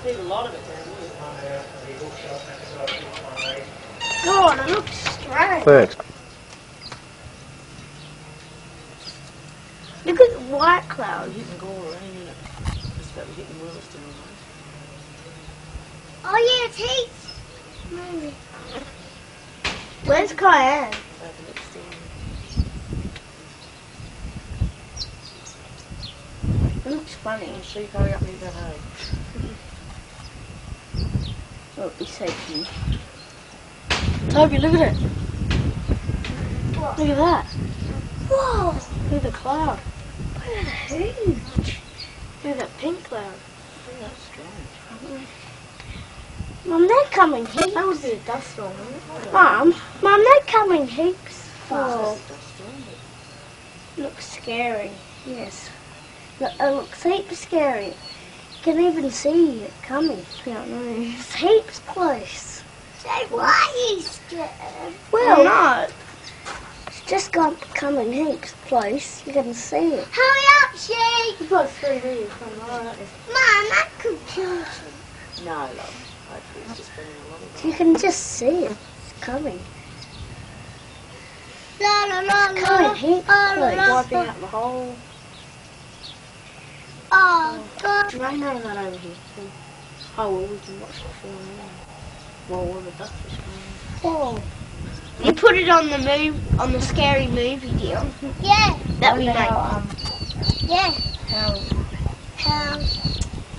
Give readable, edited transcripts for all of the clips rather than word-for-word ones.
There's a lot of it down here. God, it looks strange. Thanks. Look at the white cloud. We're hitting Gawler, ain't it? It's about to be hitting Williston almost. Oh yeah, it's heaps. Maybe. Where's Cayenne? Over next door. It looks funny. Oh, sheep, hurry up and eat that hay. It'll be so cute. Toby, look at it. What? Look at that. Whoa! Look at the cloud. Huge. Look at that pink cloud. I think that's strange. Mum, they're coming heaps. That would be a dust storm, wouldn't it? Mum, they're coming heaps. Oh. Oh, That's a dust storm. looks scary. Yes. Look, it looks heaps scary. You can even see it coming. I don't know. It's heaps close. So why are you scared? Well, no. It's just coming heaps close. You can see it. Hurry up, sheep! You've got 3 meters from right, that is. Mum, that could kill you. No, love. Hopefully it's just been a lot of You can just see it. It's coming. La la la It's coming heaps close. wiping out the whole. Oh, God. Rain out of that over here. Oh, well, we can watch the film now. Well, all the dust is Oh. You put it on the scary movie deal. Yeah. That we make. Yeah. How?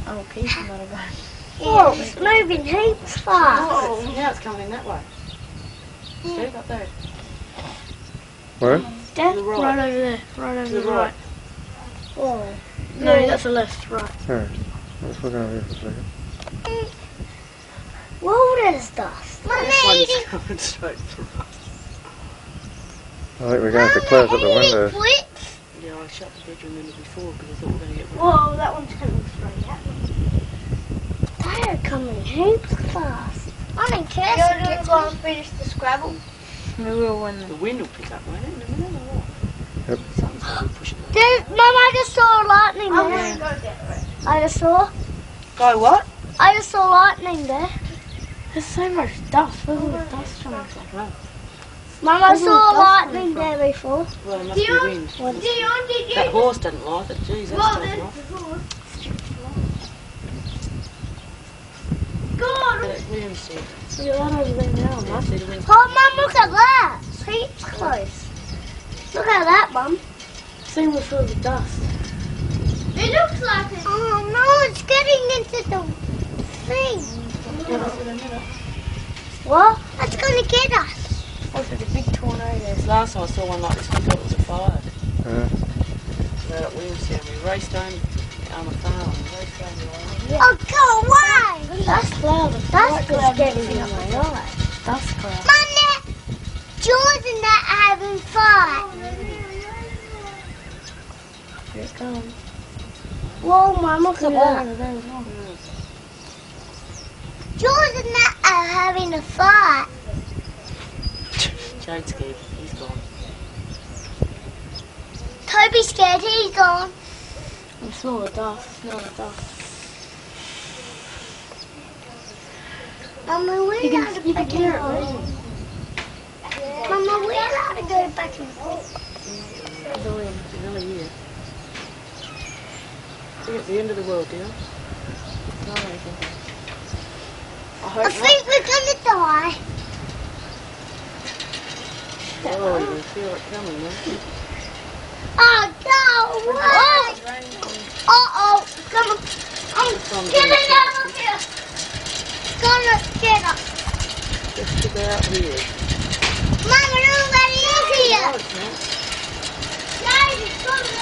Oh, keep them out of that. Oh, it's moving heaps fast. Oh, now it's coming that way. Steve, up there. Where? Dad? To the right. Right over there. Right over To the right. Oh. No, that's the left, right. Alright. Let's look over here for a second. Whoa, there's dust. This one's coming straight through us. I think we're going to have to close up the window. Yeah, I shut the bedroom window before because I thought we were going to get rain. Whoa, that one's coming straight at me. They're coming heaps fast. I'm in care. You're going to go and finish the Scrabble? We will when the wind will pick up, won't it? In a minute or what? Yep. Something's going to be pushing it. Mum, I just saw lightning there. Yeah. Go get it. I just saw. Go what? I just saw lightning there. There's so much dust. Where's all the dust coming from? Oh. Mum, I Where's all saw the dust lightning coming there before. Well, it must be wind. That horse doesn't like it. Jeez, that's taken off. God. But William said. Look at that over there now, Yeah, Mum. see the wind. Oh, Mum, look at that. It's heaps close. Look at that, Mum. See what's full of dust. It looks like it. Oh, no, it's getting into the thing. Get us in a minute. What? That's going to get us. Oh, there's a big tornado. Last time I saw one like this, we thought it was a fire. Right at Williamstown, we raced home on the farm. We raced home the line. Oh, go away. That's cloud. That's what's getting in my eye. Dust cloud. Mum, George and that are having fun. Here it comes. Whoa, Mum, look at that. Over there as well. George and that are having a fight. Jade's scared. He's gone. Toby's scared, he's gone. I smell the dust. Smell the dust. Mama, we're allowed to You can hear it home. moving. Mama, we're allowed to go back and forth. It's another year. We're at the end of the world, dear. No, I hope I think we're gonna die. Oh, you can feel it coming, man. Oh, no, what? Uh-oh, come on. Get it out of here. It's gonna get us. Just about here. Mama, nobody is here. No, it's not. Guys, it's gonna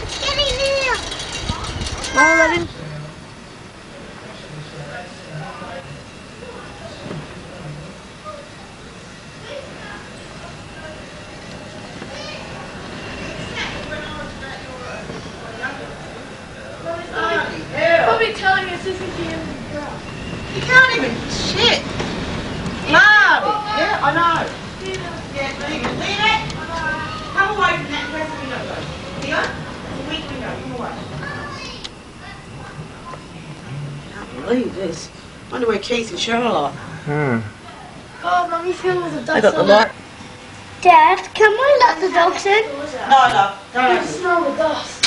It's getting here. No, let him. Probably telling us this is the end of the girl. You can't even shit. Marvin. Yeah, I know. Yeah, leave it. Leave it. Come away from that west window, though. Here? It's a weak window. Come away. Can't believe this. I wonder where Keith and Cheryl are. God, Mummy, feel all the dust They got the on light. Dad, can we let the dogs in? No, no, I don't can open it. smell the dust.